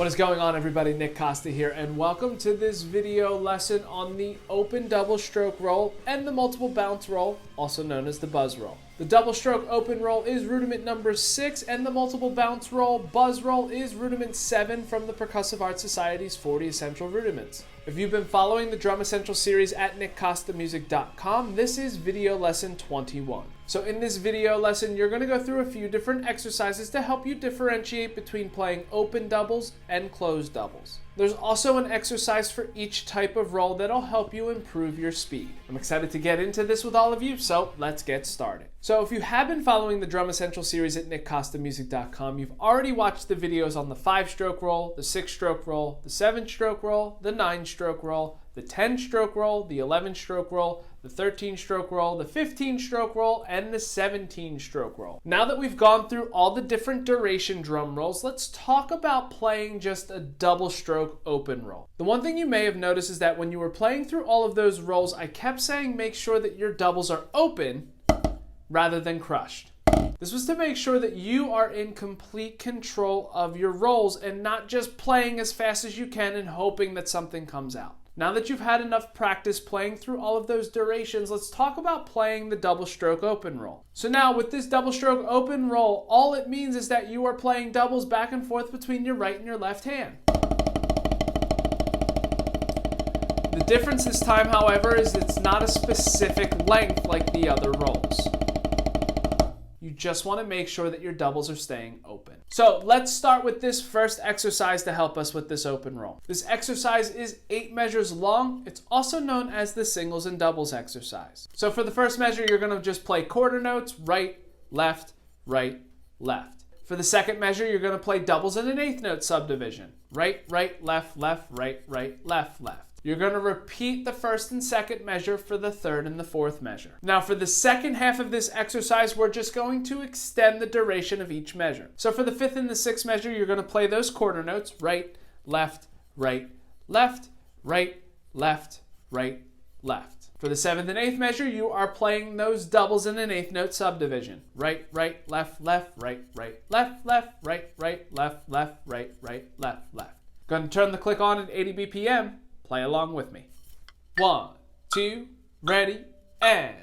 What is going on, everybody? Nick Costa here, and welcome to this video lesson on the open double stroke roll and the multiple bounce roll, also known as the buzz roll. The double stroke open roll is rudiment number 6, and the multiple bounce roll, buzz roll, is rudiment 7 from the Percussive Art Society's 40 Essential Rudiments. If you've been following the Drum Essential series at nickcostamusic.com, this is video lesson 21. So in this video lesson, you're going to go through a few different exercises to help you differentiate between playing open doubles and closed doubles. There's also an exercise for each type of roll that'll help you improve your speed. I'm excited to get into this with all of you, so let's get started. So if you have been following the Drum Essential series at nickcostamusic.com, you've already watched the videos on the 5-stroke roll, the 6-stroke roll, the 7-stroke roll, the 9-stroke roll, the 10-stroke roll, the 11-stroke roll, the 13-stroke roll, the 15-stroke roll, and the 17-stroke roll. Now that we've gone through all the different duration drum rolls, let's talk about playing just a double stroke open roll. The one thing you may have noticed is that when you were playing through all of those rolls, I kept saying make sure that your doubles are open rather than crushed. This was to make sure that you are in complete control of your rolls and not just playing as fast as you can and hoping that something comes out. Now that you've had enough practice playing through all of those durations, let's talk about playing the double stroke open roll. So now with this double stroke open roll, all it means is that you are playing doubles back and forth between your right and your left hand. The difference this time, however, is it's not a specific length like the other rolls. You just want to make sure that your doubles are staying open. So let's start with this first exercise to help us with this open roll. This exercise is 8 measures long. It's also known as the singles and doubles exercise. So for the first measure, you're going to just play quarter notes, right, left, right, left. For the second measure, you're going to play doubles in an 8th note subdivision. Right, right, left, left, right, right, left, left. You're going to repeat the first and second measure for the third and the fourth measure. Now for the second half of this exercise, we're just going to extend the duration of each measure. So for the 5th and the 6th measure, you're going to play those quarter notes, right, left, right, left, right, left, right, left. For the 7th and 8th measure, you are playing those doubles in an 8th note subdivision. Right, right, left, left, right, right, left, left, right, right, left, left, right, right, left, left. Going to turn the click on at 80 BPM. Play along with me. 1, 2, ready, and...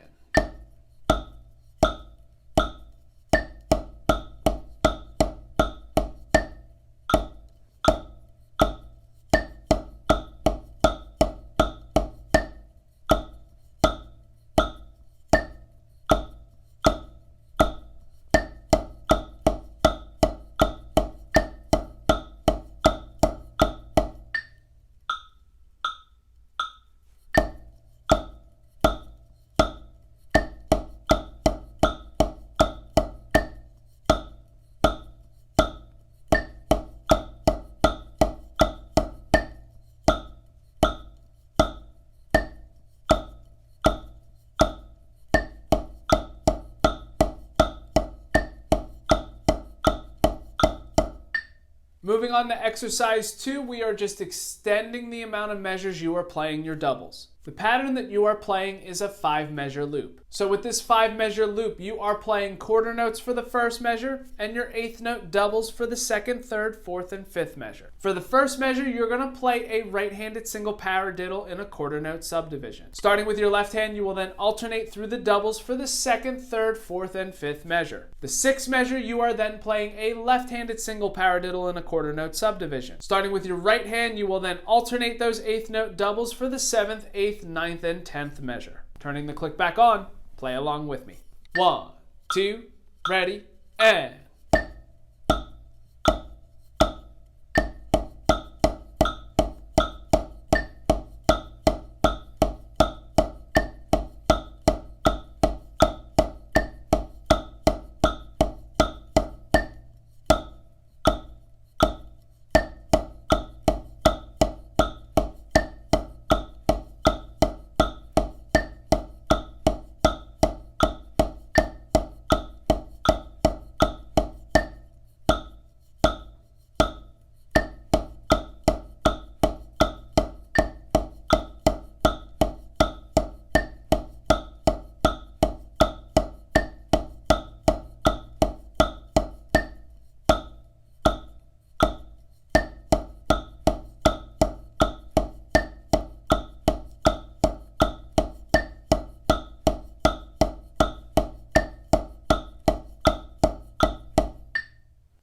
Moving on to exercise 2, we are just extending the amount of measures you are playing your doubles. The pattern that you are playing is a 5-measure loop. So with this 5-measure loop, you are playing quarter notes for the first measure and your 8th note doubles for the 2nd, 3rd, 4th, and 5th measure. For the first measure, you're going to play a right-handed single paradiddle in a quarter note subdivision. Starting with your left hand, you will then alternate through the doubles for the 2nd, 3rd, 4th, and 5th measure. The 6th measure, you are then playing a left-handed single paradiddle in a quarter note subdivision. Starting with your right hand, you will then alternate those 8th note doubles for the 7th, 8th, 9th, and 10th measure. Turning the click back on, play along with me. 1, 2, ready, and...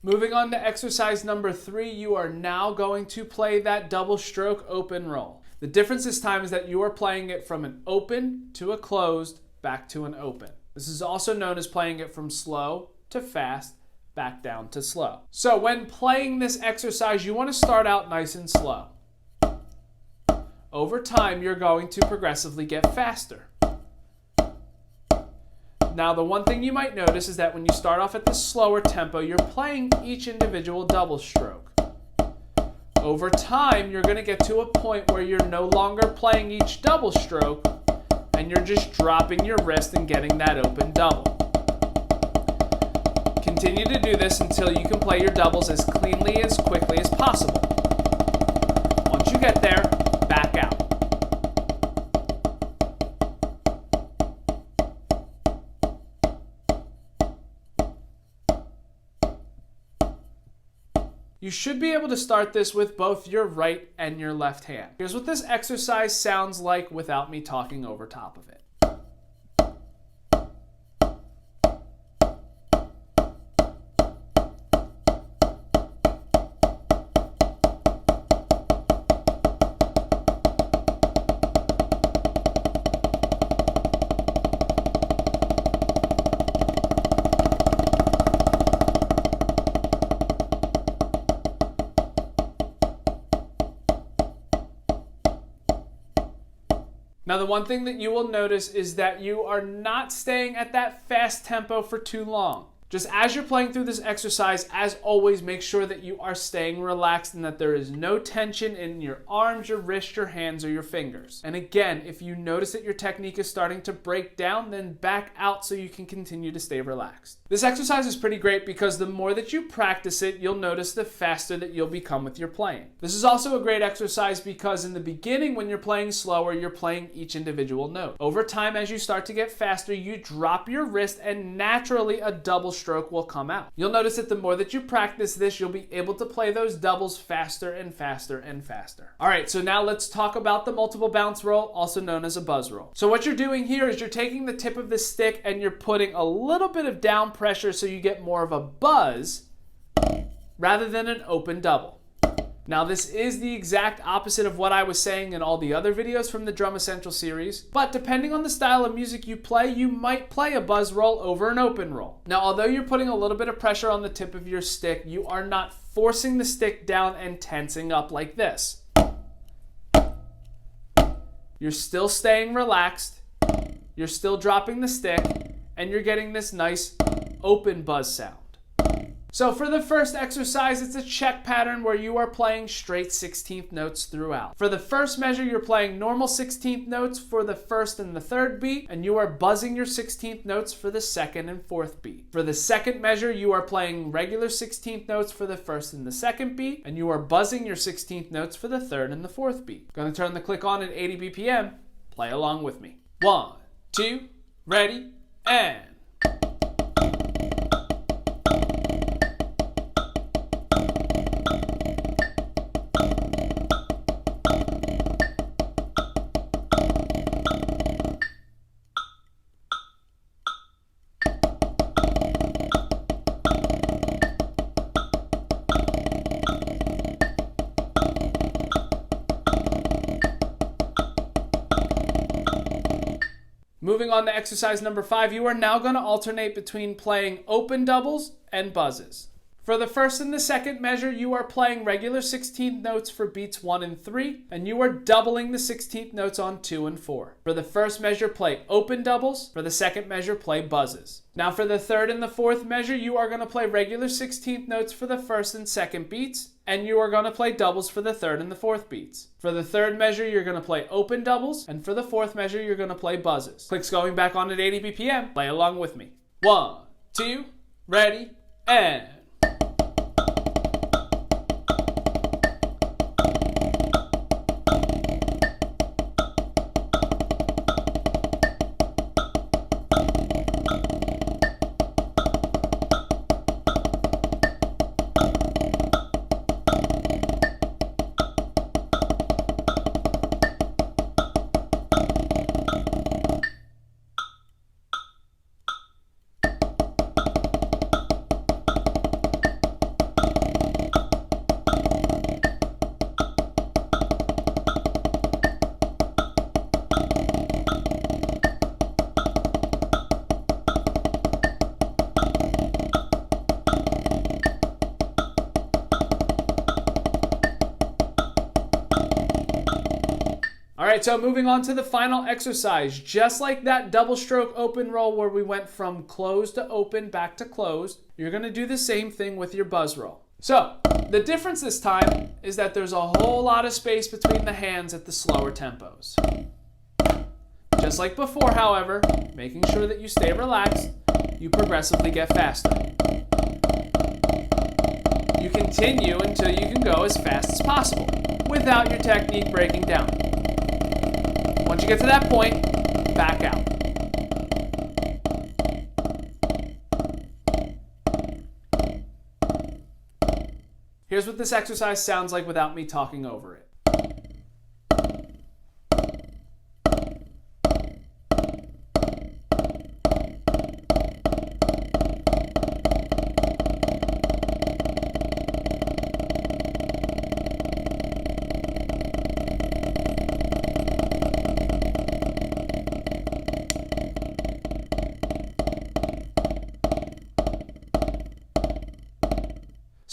Moving on to exercise number 3, you are now going to play that double stroke open roll. The difference this time is that you are playing it from an open to a closed, back to an open. This is also known as playing it from slow to fast, back down to slow. So when playing this exercise, you want to start out nice and slow. Over time, you're going to progressively get faster. Now, the one thing you might notice is that when you start off at the slower tempo, you're playing each individual double stroke. Over time, you're going to get to a point where you're no longer playing each double stroke, and you're just dropping your wrist and getting that open double. Continue to do this until you can play your doubles as cleanly, as quickly as possible. Once you get there, back out. You should be able to start this with both your right and your left hand. Here's what this exercise sounds like without me talking over top of it. Now, the one thing that you will notice is that you are not staying at that fast tempo for too long. Just as you're playing through this exercise, as always, make sure that you are staying relaxed and that there is no tension in your arms, your wrists, your hands, or your fingers. And again, if you notice that your technique is starting to break down, then back out so you can continue to stay relaxed. This exercise is pretty great because the more that you practice it, you'll notice the faster that you'll become with your playing. This is also a great exercise because in the beginning, when you're playing slower, you're playing each individual note. Over time, as you start to get faster, you drop your wrist and naturally a double stroke will come out. You'll notice that the more that you practice this, you'll be able to play those doubles faster and faster and faster. All right, so now let's talk about the multiple bounce roll, also known as a buzz roll. So what you're doing here is you're taking the tip of the stick and you're putting a little bit of down pressure so you get more of a buzz rather than an open double. Now, this is the exact opposite of what I was saying in all the other videos from the Drum Essential series, but depending on the style of music you play, you might play a buzz roll over an open roll. Now, although you're putting a little bit of pressure on the tip of your stick, you are not forcing the stick down and tensing up like this. You're still staying relaxed, you're still dropping the stick, and you're getting this nice open buzz sound. So for the first exercise, it's a check pattern where you are playing straight 16th notes throughout. For the first measure, you're playing normal 16th notes for the first and the third beat, and you are buzzing your 16th notes for the second and fourth beat. For the second measure, you are playing regular 16th notes for the first and the second beat, and you are buzzing your 16th notes for the third and the fourth beat. Gonna turn the click on at 80 BPM. Play along with me. 1, 2, ready, and... Moving on to exercise number 5, you are now going to alternate between playing open doubles and buzzes. For the first and the second measure, you are playing regular 16th notes for beats 1 and 3, and you are doubling the 16th notes on 2 and 4. For the first measure, play open doubles. For the second measure, play buzzes. Now for the third and the fourth measure, you are going to play regular 16th notes for the first and second beats, and you are going to play doubles for the third and the fourth beats. For the third measure, you're going to play open doubles, and for the fourth measure, you're going to play buzzes. Clicks going back on at 80 BPM. Play along with me. 1, 2, ready, and... All right, so moving on to the final exercise. Just like that double stroke open roll where we went from closed to open back to closed, you're gonna do the same thing with your buzz roll. So the difference this time is that there's a whole lot of space between the hands at the slower tempos. Just like before, however, making sure that you stay relaxed, you progressively get faster. You continue until you can go as fast as possible without your technique breaking down. Once you get to that point, back out. Here's what this exercise sounds like without me talking over it.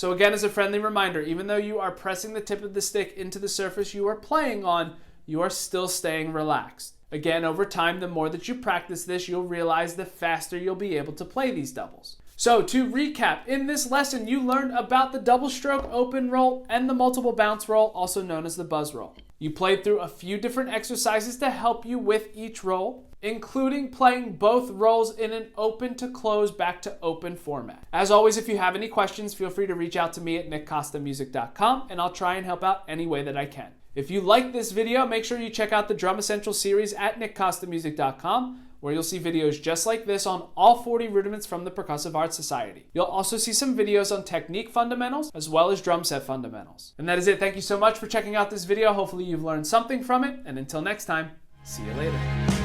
So again, as a friendly reminder, even though you are pressing the tip of the stick into the surface you are playing on, you are still staying relaxed. Again, over time, the more that you practice this, you'll realize the faster you'll be able to play these doubles. So to recap, in this lesson, you learned about the double stroke open roll and the multiple bounce roll, also known as the buzz roll. You played through a few different exercises to help you with each roll, including playing both rolls in an open to close back to open format. As always, if you have any questions, feel free to reach out to me at nickcostamusic.com and I'll try and help out any way that I can. If you like this video, make sure you check out the Drum Essential series at nickcostamusic.com, where you'll see videos just like this on all 40 rudiments from the Percussive Arts Society. You'll also see some videos on technique fundamentals as well as drum set fundamentals. And that is it. Thank you so much for checking out this video. Hopefully you've learned something from it. And until next time, see you later.